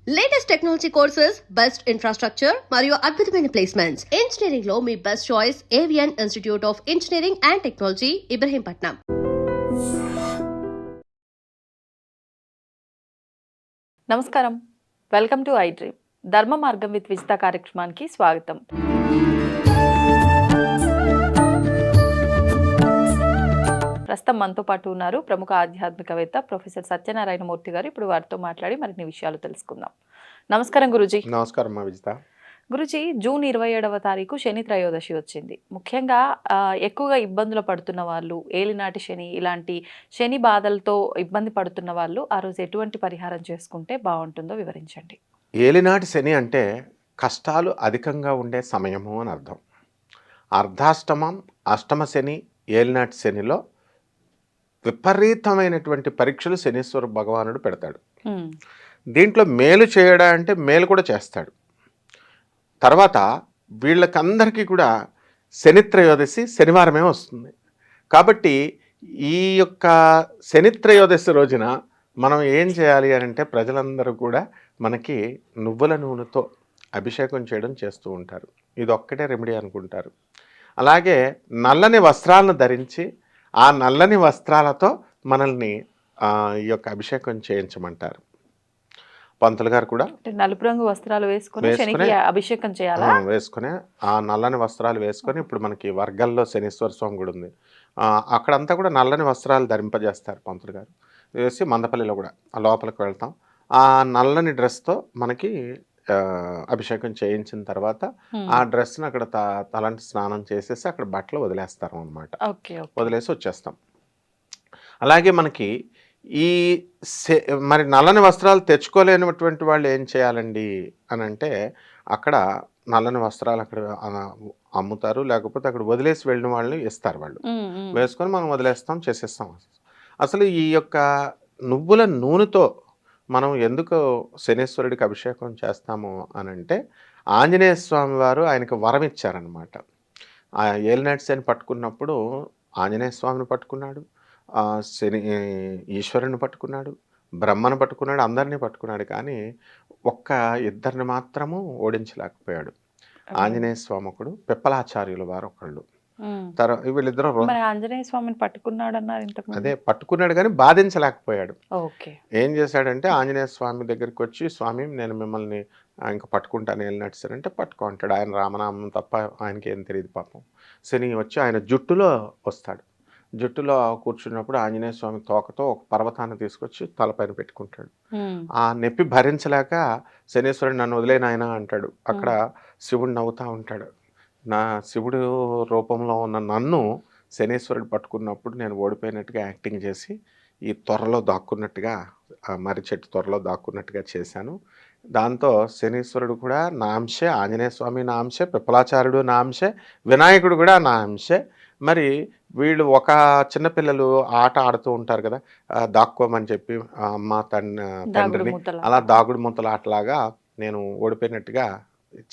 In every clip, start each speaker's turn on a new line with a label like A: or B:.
A: Latest technology courses, best infrastructure మరియు అద్భుతమైన placements. Engineering లో మీ best choice Avian institute of engineering and technology, Ibrahimpatnam.
B: నమస్కారం, వెల్కమ్ టు ఐ డ్రీమ్. ధర్మ మార్గం విత్ విజిత కార్యక్రమానికి స్వాగతం. ప్రస్తుతం మనతో పాటు ఉన్నారు ప్రముఖ ఆధ్యాత్మికవేత్త ప్రొఫెసర్ సత్యనారాయణ మూర్తి గారు. ఇప్పుడు వారితో మాట్లాడి మరిన్ని విషయాలు తెలుసుకుందాం. నమస్కారం గురుజీ.
C: నమస్కారం విజిత.
B: గురుజీ, జూన్ 27వ తారీఖు శని త్రయోదశి వచ్చింది. ముఖ్యంగా ఎక్కువగా ఇబ్బందులు పడుతున్న వాళ్ళు, ఏలినాటి శని ఇలాంటి శని బాధలతో ఇబ్బంది పడుతున్న వాళ్ళు ఆ రోజు ఎటువంటి పరిహారం చేసుకుంటే బాగుంటుందో వివరించండి.
C: ఏలినాటి శని అంటే కష్టాలు అధికంగా ఉండే సమయము అని అర్థం. అర్ధాష్టమం, అష్టమ శని, ఏలినాటి శనిలో విపరీతమైనటువంటి పరీక్షలు శనీశ్వర భగవానుడు పెడతాడు. దీంట్లో మేలు చేయడా అంటే మేలు కూడా చేస్తాడు. తర్వాత వీళ్ళకందరికీ కూడా శని త్రయోదశి శనివారమే వస్తుంది. కాబట్టి ఈ యొక్క శని త్రయోదశి రోజున మనం ఏం చేయాలి అని అంటే ప్రజలందరూ కూడా మనకి నువ్వుల నూనెతో అభిషేకం చేయడం చేస్తూ ఉంటారు. ఇది ఒక్కటే రెమెడీ అనుకుంటారు. అలాగే నల్లని వస్త్రాలను ధరించి ఆ నల్లని వస్త్రాలతో మనల్ని ఈ యొక్క అభిషేకం చేయించమంటారు. పంతులు గారు కూడా
B: నలుపు రంగు వస్త్రాలు వేసుకుని అభిషేకం చేయాలా?
C: వేసుకుని ఆ నల్లని వస్త్రాలు వేసుకొని, ఇప్పుడు మనకి వర్గల్లో శనీశ్వర స్వామి కూడా ఉంది, అక్కడంతా కూడా నల్లని వస్త్రాలు ధరింపజేస్తారు పంతులు గారు. వేసి మందపల్లిలో కూడా ఆ లోపలికి వెళ్తాం. ఆ నల్లని డ్రెస్తో మనకి అభిషేకం చేయించిన తర్వాత ఆ డ్రెస్ని అక్కడ తలంటి స్నానం చేసేసి అక్కడ బట్టలు వదిలేస్తారు అనమాట. వదిలేసి వచ్చేస్తాం. అలాగే మనకి ఈ మరి నల్లని వస్త్రాలు తెచ్చుకోలేనటువంటి వాళ్ళు ఏం చేయాలండి అని అంటే, అక్కడ నల్లని వస్త్రాలు అక్కడ అమ్ముతారు, లేకపోతే అక్కడ వదిలేసి వెళ్ళిన వాళ్ళని ఇస్తారు. వాళ్ళు వేసుకొని మనం వదిలేస్తాం, చేసేస్తాం. అసలు ఈ యొక్క నువ్వుల నూనెతో మనం ఎందుకు శనీశ్వరుడికి అభిషేకం చేస్తాము అని అంటే, ఆంజనేయ స్వామి వారు ఆయనకు వరం ఇచ్చారనమాట. ఆ ఏలినాటి శని పట్టుకున్నప్పుడు ఆంజనేయ స్వామిని పట్టుకున్నాడు, శని ఈశ్వరుని పట్టుకున్నాడు, బ్రహ్మను పట్టుకున్నాడు, అందరినీ పట్టుకున్నాడు. కానీ ఒక్క ఇద్దరిని మాత్రము ఓడించలేకపోయాడు. ఆంజనేయ స్వామి ఒకడు, పిప్పలాచార్యుల వారు ఒకళ్ళు. వీళ్ళిద్దరూ
B: ఆంజనేయ స్వామిని పట్టుకున్నాడు అన్నారు.
C: అదే పట్టుకున్నాడు కానీ బాధించలేకపోయాడు. ఏం చేశాడంటే, ఆంజనేయ స్వామి దగ్గరికి వచ్చి, స్వామి నేను మిమ్మల్ని ఇంకా పట్టుకుంటాను వెళ్ళినట్టు సరే అంటే, పట్టుకో అంటాడు. ఆయన రామనామం తప్ప ఆయనకి ఏం తెలియదు పాపం. శని వచ్చి ఆయన జుట్టులో వస్తాడు. జుట్టులో కూర్చున్నప్పుడు ఆంజనేయ స్వామి తోకతో ఒక పర్వతాన్ని తీసుకొచ్చి తలపైన పెట్టుకుంటాడు. ఆ నొప్పి భరించలేక శనీశ్వరుడు నన్ను వదిలేనాయన అంటాడు. అక్కడ శివుడు నవ్వుతూ ఉంటాడు. నా శివుడు రూపంలో ఉన్న నన్ను శనీశ్వరుడు పట్టుకున్నప్పుడు నేను ఓడిపోయినట్టుగా యాక్టింగ్ చేసి ఈ త్వరలో దాక్కున్నట్టుగా, మర్రి చెట్టు త్వరలో దాక్కున్నట్టుగా చేశాను. దాంతో శనీశ్వరుడు కూడా నా అంశే, ఆంజనేయ స్వామి నా అంశే, పిప్పలాచార్యుడు నా అంశే, వినాయకుడు కూడా నా అంశే. మరి వీళ్ళు ఒక చిన్నపిల్లలు ఆట ఆడుతూ ఉంటారు కదా, దాక్కోమని చెప్పి అమ్మ తండ్రిని, అలా దాగుడు మూతల ఆటలాగా నేను ఓడిపోయినట్టుగా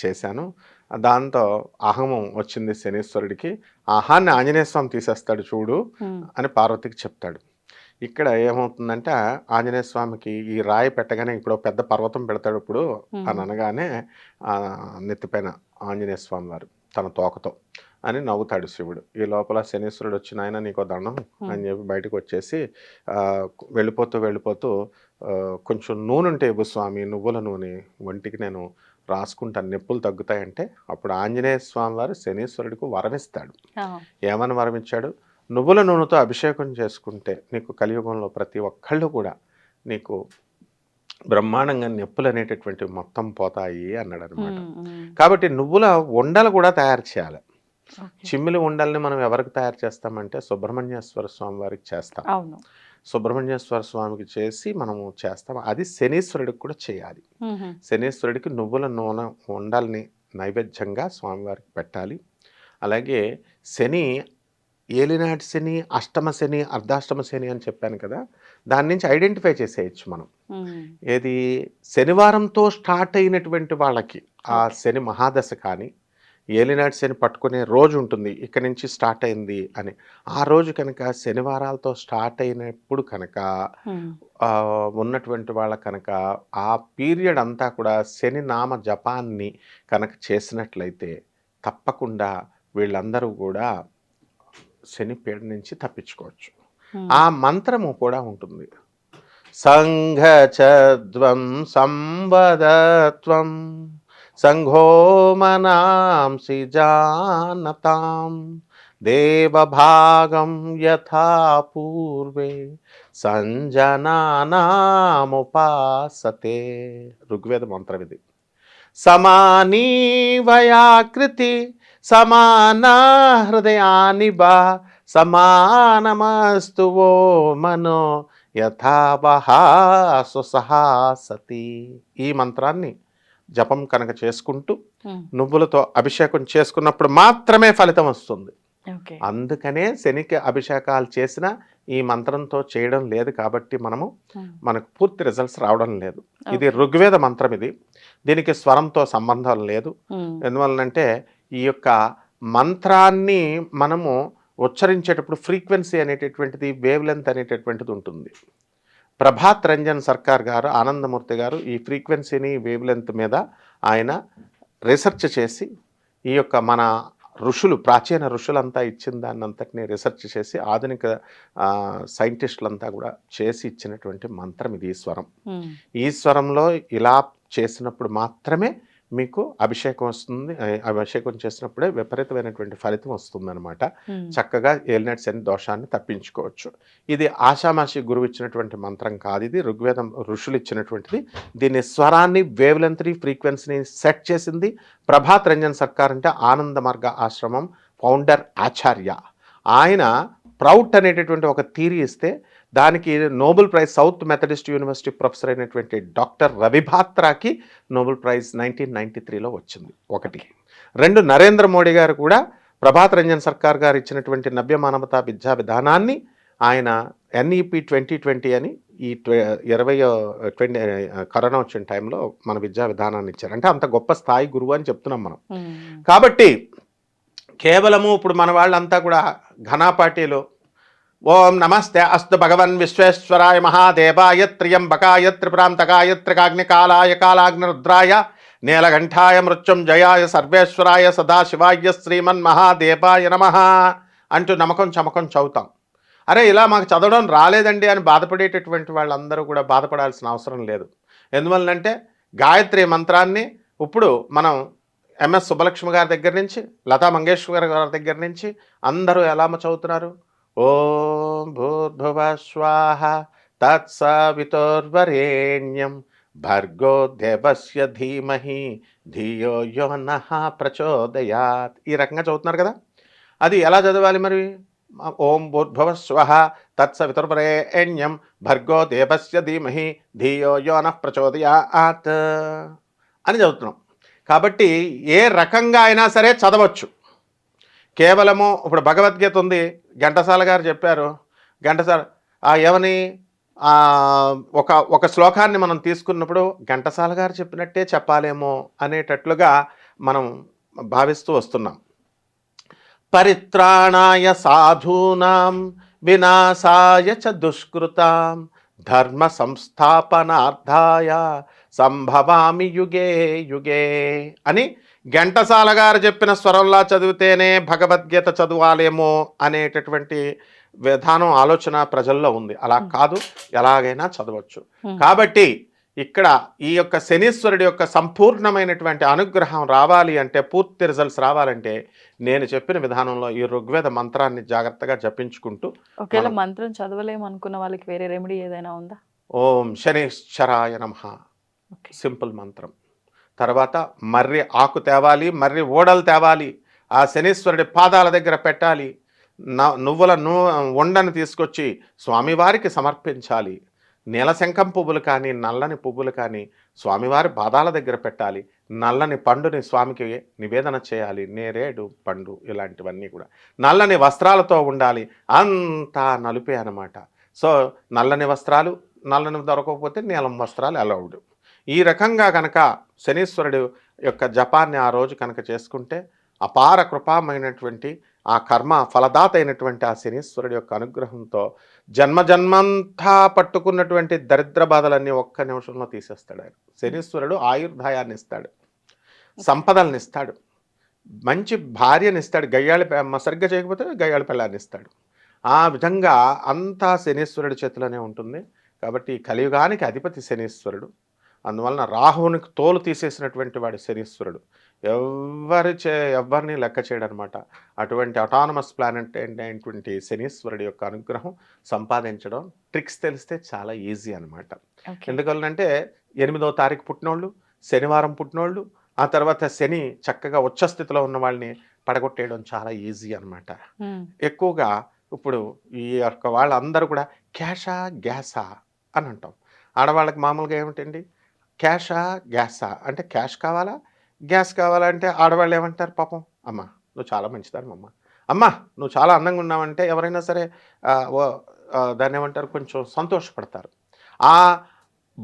C: చేశాను. దాంతో అహమం వచ్చింది శనీశ్వరుడికి. అహాన్ని ఆంజనేయ స్వామి తీసేస్తాడు చూడు అని పార్వతికి చెప్తాడు. ఇక్కడ ఏమవుతుందంటే, ఆంజనేయ స్వామికి ఈ రాయి పెట్టగానే ఇప్పుడు పెద్ద పర్వతం పెడతాడు. ఇప్పుడు అని అనగానే నెత్తిపైన ఆంజనేయ స్వామి వారు తన తోకతో అని నవ్వుతాడు శివుడు. ఈ లోపల శనీశ్వరుడు వచ్చి, నాయన నీకో దండం అని చెప్పి బయటకు వచ్చేసి వెళ్ళిపోతూ కొంచెం నూనె ఉంటే ఇవ్వు స్వామి, నువ్వుల నూనె ఒంటికి నేను రాసుకుంటాను, నొప్పులు తగ్గుతాయంటే, అప్పుడు ఆంజనేయ స్వామి వారు శనీశ్వరుడికి వరమిస్తాడు. ఏమని వరమిచ్చాడు? నువ్వుల నూనెతో అభిషేకం చేసుకుంటే నీకు కలియుగంలో ప్రతి ఒక్కళ్ళు కూడా నీకు బ్రహ్మాండంగా నొప్పులు అనేటటువంటివి మొత్తం పోతాయి అన్నాడు అనమాట. కాబట్టి నువ్వుల ఉండలు కూడా తయారు చేయాలి. చిమ్మిలి ఉండల్ని మనం ఎవరికి తయారు చేస్తామంటే సుబ్రహ్మణ్యేశ్వర స్వామి వారికి చేస్తాం. సుబ్రహ్మణ్యేశ్వర స్వామికి చేసి మనము చేస్తాం. అది శనీశ్వరుడికి కూడా చేయాలి. శనీశ్వరుడికి నువ్వుల నూనె ఉండల్ని నైవేద్యంగా స్వామివారికి పెట్టాలి. అలాగే శని, ఏలినాటి శని, అష్టమ శని, అర్ధాష్టమ శని అని చెప్పాను కదా, దాని నుంచి ఐడెంటిఫై చేసేయచ్చు మనం. ఏది శనివారంతో స్టార్ట్ అయినటువంటి వాళ్ళకి ఆ శని మహాదశ కానీ, ఏలినాటి శని పట్టుకునే రోజు ఉంటుంది, ఇక్కడి నుంచి స్టార్ట్ అయింది అని. ఆ రోజు కనుక శనివారాలతో స్టార్ట్ అయినప్పుడు కనుక ఉన్నటువంటి వాళ్ళ కనుక ఆ పీరియడ్ అంతా కూడా శని నామ జపాన్ని కనుక చేసినట్లయితే తప్పకుండా వీళ్ళందరూ కూడా శని పీడ నుంచి తప్పించుకోవచ్చు. ఆ మంత్రము కూడా ఉంటుంది. సంఘచద్వం సంవదత్వం సంఘో మనాంసి జానతాం దేవభాగం యథా పూర్వే సంజనానాముపాసతే. ఋగ్వేద మంత్రం ఇది. సమానీ వయాకృతి సమానా హృదయాని బా సమానమస్తు ఓ మనో యథావహా సుసహాసతి. ఈ మంత్రాన్ని జపం కనుక చేసుకుంటూ నువ్వులతో అభిషేకం చేసుకున్నప్పుడు మాత్రమే ఫలితం వస్తుంది. అందుకనే శనికి అభిషేకాలు చేసిన ఈ మంత్రంతో చేయడం లేదు కాబట్టి మనకు పూర్తి రిజల్ట్స్ రావడం లేదు. ఇది ఋగ్వేద మంత్రం. ఇది దీనికి స్వరంతో సంబంధం లేదు. ఎందువలనంటే ఈ యొక్క మంత్రాన్ని మనము ఉచ్చరించేటప్పుడు ఫ్రీక్వెన్సీ అనేటటువంటిది, వేవ్ లెంత్ అనేటటువంటిది ఉంటుంది. ప్రభాత్ రంజన్ సర్కార్ గారు, ఆనందమూర్తి గారు ఈ ఫ్రీక్వెన్సీని, వేవ్ లెంత్ మీద ఆయన రీసెర్చ్ చేసి ఈ యొక్క మన ఋషులు, ప్రాచీన ఋషులంతా ఇచ్చిన దాన్ని అంతటినీ రీసెర్చ్ చేసి ఆధునిక సైంటిస్టులంతా కూడా చేసి ఇచ్చినటువంటి మంత్రం ఇది. ఈ స్వరం, ఈ స్వరంలో ఇలా చేసినప్పుడు మాత్రమే మీకు అభిషేకం వస్తుంది. అభిషేకం చేసినప్పుడే విపరీతమైనటువంటి ఫలితం వస్తుందన్నమాట. చక్కగా ఏలినాటి శని దోషాన్ని తప్పించుకోవచ్చు. ఇది ఆషామాషి గురువు ఇచ్చినటువంటి మంత్రం కాదు, ఇది ఋగ్వేదం ఋషులు ఇచ్చినటువంటిది. దీని స్వరాన్ని, వేవ్ లెంత్ని, ఫ్రీక్వెన్సీని సెట్ చేసింది ప్రభాత్ రంజన్ సర్కార్, అంటే ఆనంద మార్గ ఆశ్రమం ఫౌండర్ ఆచార్య. ఆయన ప్రౌట్ అనేటటువంటి ఒక థీరీ ఇస్తే దానికి Nobel prize south Methodist university professor అయినటువంటి డాక్టర్ రవి భాత్రాకి నోబెల్ ప్రైజ్ 1993లో వచ్చింది. 1. 2, నరేంద్ర మోడీ గారు కూడా ప్రభాత్ రంజన్ సర్కార్ గారు ఇచ్చినటువంటి నవ్య మానవతా విద్యా విధానాన్ని ఆయన NEP 2020 అని ఈ 2020 కరోనా వచ్చిన టైంలో మన విద్యా విధానాన్ని ఇచ్చారు. అంటే అంత గొప్ప స్థాయి గురువు అని చెప్తున్నాం మనం. కాబట్టి కేవలము ఇప్పుడు మన వాళ్ళంతా కూడా ఘనాపాటిలో ఓం నమస్తే అస్తు భగవన్ విశ్వేశ్వరాయ మహాదేవాయ త్ర్యంబకాయ త్రిపురాంతకాయ త్రికాగ్నికాలాయ కాలాగ్నిరుద్రాయ నీలకంఠాయ మృత్యుంజయాయ సర్వేశ్వరాయ సదాశివాయ శ్రీమన్ మహాదేవాయ నమః అంటూ నమ్మకం చమకం చదువుతాం. అరే ఇలా మాకు చదవడం రాలేదండి అని బాధపడేటటువంటి వాళ్ళందరూ కూడా బాధపడాల్సిన అవసరం లేదు. ఎందువల్లంటే గాయత్రి మంత్రాన్ని ఇప్పుడు మనం MS సుబ్బలక్ష్మి గారి దగ్గర నుంచి, లతా మంగేష్కర్ గారి దగ్గర నుంచి అందరూ ఎలా చదువుతున్నారు? ఓం భూర్భువ స్వాహ తత్సవితుర్వరేణ్యం భర్గో దేవస్య ధీమహి ధియో యో నః ప్రచోదయాత్. ఈ రకంగా చదువుతున్నారు కదా. అది ఎలా చదవాలి మరి? ఓం భూర్భువ స్వః తత్సవితుర్వరేణ్యం భర్గో దేవస్య ధీమహి ధియో యో నః ప్రచోదయాత్ అని చదువుతున్నాం. కాబట్టి ఏ రకంగా అయినా సరే చదవచ్చు. కేవలము ఇప్పుడు భగవద్గీత ఉంది, ఘంటసాల గారు చెప్పారు. ఘంటసాల ఏమని ఒక శ్లోకాన్ని మనం తీసుకున్నప్పుడు ఘంటసాల గారు చెప్పినట్టే చెప్పాలేమో అనేటట్లుగా మనం భావిస్తూ వస్తున్నాం. పరిత్రాణాయ సాధూనాం వినాశాయ చ దుష్కృతాం ధర్మ సంస్థాపనార్థాయ సంభవామి యుగే యుగే అని ఘంటసాల గారు చెప్పిన స్వరంలా చదివితేనే భగవద్గీత చదవాలేమో అనేటటువంటి విధానం, ఆలోచన ప్రజల్లో ఉంది. అలా కాదు, ఎలాగైనా చదవచ్చు. కాబట్టి ఇక్కడ ఈ యొక్క శనీశ్వరుడి యొక్క సంపూర్ణమైనటువంటి అనుగ్రహం రావాలి అంటే, పూర్తి రిజల్ట్స్ రావాలంటే నేను చెప్పిన విధానంలో ఈ ఋగ్వేద మంత్రాన్ని జాగ్రత్తగా జపించుకుంటూ.
B: ఒకవేళ మంత్రం చదవలేము అనుకున్న వాళ్ళకి వేరే రెమెడీ ఏదైనా ఉందా?
C: ఓం శనీశ్వరాయ నమః సింపుల్ మంత్రం. తర్వాత మర్రి ఆకు తేవాలి, మర్రి ఓడలు తేవాలి, ఆ శనీశ్వరుడి పాదాల దగ్గర పెట్టాలి. నువ్వుల ఉండను తీసుకొచ్చి స్వామివారికి సమర్పించాలి. నీలశంఖం పువ్వులు కానీ, నల్లని పువ్వులు కానీ స్వామివారి పాదాల దగ్గర పెట్టాలి. నల్లని పండుని స్వామికి నివేదన చేయాలి, నేరేడు పండు ఇలాంటివన్నీ కూడా. నల్లని వస్త్రాలతో ఉండాలి, అంతా నలుపే అన్నమాట. సో నల్లని వస్త్రాలు, నల్లని దొరకకపోతే నీలం వస్త్రాలు అలౌడ్. ఈ రకంగా కనుక శనీశ్వరుడు యొక్క జపాన్ని ఆ రోజు కనుక చేసుకుంటే అపార కృపామైనటువంటి ఆ కర్మ ఫలదాత అయినటువంటి ఆ శనీశ్వరుడి యొక్క అనుగ్రహంతో జన్మంతా పట్టుకున్నటువంటి దరిద్ర బాధలన్నీ ఒక్క నిమిషంలో తీసేస్తాడు ఆయన. శనీశ్వరుడు ఆయుర్దాయాన్ని ఇస్తాడు, సంపదల్ని ఇస్తాడు, మంచి భార్యని ఇస్తాడు, సరిగ్గా చేయకపోతే గయ్యాళి పిల్లాన్ని ఇస్తాడు. ఆ విధంగా అంతా శనీశ్వరుడి చేతిలోనే ఉంటుంది. కాబట్టి కలియుగానికి అధిపతి శనీశ్వరుడు. అందువలన రాహువునికి తోలు తీసేసినటువంటి వాడు శనీశ్వరుడు. ఎవరిని లెక్క చేయడనమాట. అటువంటి అటానమస్ ప్లానెట్ అయినటువంటి శనీశ్వరుడి యొక్క అనుగ్రహం సంపాదించడం ట్రిక్స్ తెలిస్తే చాలా ఈజీ అనమాట. ఎందుకంటే 8వ తారీఖు పుట్టినోళ్ళు, శనివారం పుట్టినోళ్ళు, ఆ తర్వాత శని చక్కగా ఉచ్చస్థితిలో ఉన్న వాళ్ళని పడగొట్టేయడం చాలా ఈజీ అనమాట. ఎక్కువగా ఇప్పుడు ఈ యొక్క వాళ్ళందరూ కూడా క్యాషా గ్యాసా అని అంటాం. ఆడవాళ్ళకి మామూలుగా ఏమిటండి, క్యాషా గ్యాసా అంటే క్యాష్ కావాలా గ్యాస్ కావాలా అంటే ఆడవాళ్ళు ఏమంటారు, పాపం అమ్మ నువ్వు చాలా మంచిదానివమ్మ, అమ్మ నువ్వు చాలా అందంగా ఉన్నావంటే ఎవరైనా సరే దాన్ని ఏమంటారు, కొంచెం సంతోషపడతారు. ఆ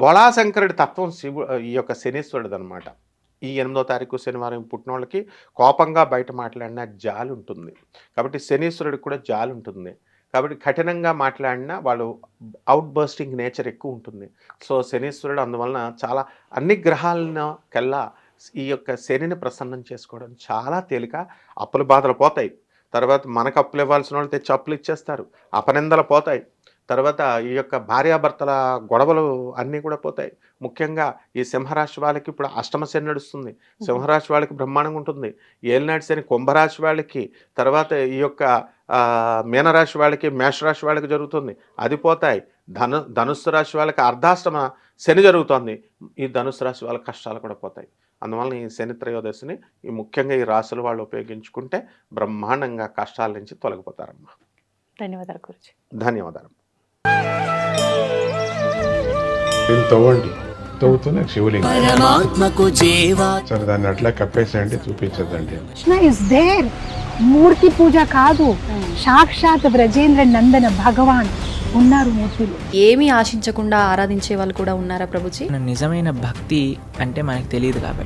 C: బొళాశంకరుడి తత్వం ఈ యొక్క శనీశ్వరుడు అనమాట. ఈ 8వ తారీఖు శనివారం పుట్టిన వాళ్ళకి కోపంగా బయట మాట్లాడినా జాలి ఉంటుంది. కాబట్టి శనీశ్వరుడికి కూడా జాలి ఉంటుంది. కాబట్టి కఠినంగా మాట్లాడినా వాళ్ళు అవుట్ బర్స్టింగ్ నేచర్ ఎక్కువ ఉంటుంది. సో శనీశ్వరుడు అందువలన చాలా అన్ని గ్రహాలకెల్లా ఈ యొక్క శనిని ప్రసన్నం చేసుకోవడం చాలా తేలిక. అప్పుల బాధలు పోతాయి. తర్వాత మనకు అప్పులు ఇవ్వాల్సిన వాళ్ళు తెచ్చి అప్పులు ఇచ్చేస్తారు. అపనిందలు పోతాయి. తర్వాత ఈ యొక్క భార్యాభర్తల గొడవలు అన్నీ కూడా పోతాయి. ముఖ్యంగా ఈ సింహరాశి వాళ్ళకి ఇప్పుడు అష్టమ శని నడుస్తుంది. సింహరాశి వాళ్ళకి బ్రహ్మాండంగా ఉంటుంది. ఏలినాటి శని కుంభరాశి వాళ్ళకి, తర్వాత ఈ యొక్క మీనరాశి వాళ్ళకి, మేషరాశి వాళ్ళకి జరుగుతుంది, అది పోతాయి. ధనుస్సు రాశి వాళ్ళకి అర్ధాష్టమ శని జరుగుతుంది. ఈ ధనుస్సు రాశి వాళ్ళ కష్టాలు కూడా పోతాయి. అందువల్ల ఈ శని త్రయోదశిని ముఖ్యంగా ఈ రాశుల వాళ్ళు ఉపయోగించుకుంటే బ్రహ్మాండంగా కష్టాల నుంచి తొలగిపోతారమ్మా.
B: ధన్యవాదాలు గురుజీ.
C: ధన్యవాదాలు.
D: తవ్వండి, తవ్వుతూనే శివలింగం సరే దాన్ని అట్లా కప్పేసేయండి, చూపించదండి.
E: Krishna is there. మూర్తి పూజ కాదు, సాక్షాత్ బ్రజేంద్ర నందన భగవాన్ ఉన్నారు మూర్తిలో.
F: ఏమీ ఆశించకుండా ఆరాధించే వాళ్ళు కూడా ఉన్నారా ప్రభుజీ?
G: నిజమైన భక్తి అంటే మనకు తెలియదు కాబట్టి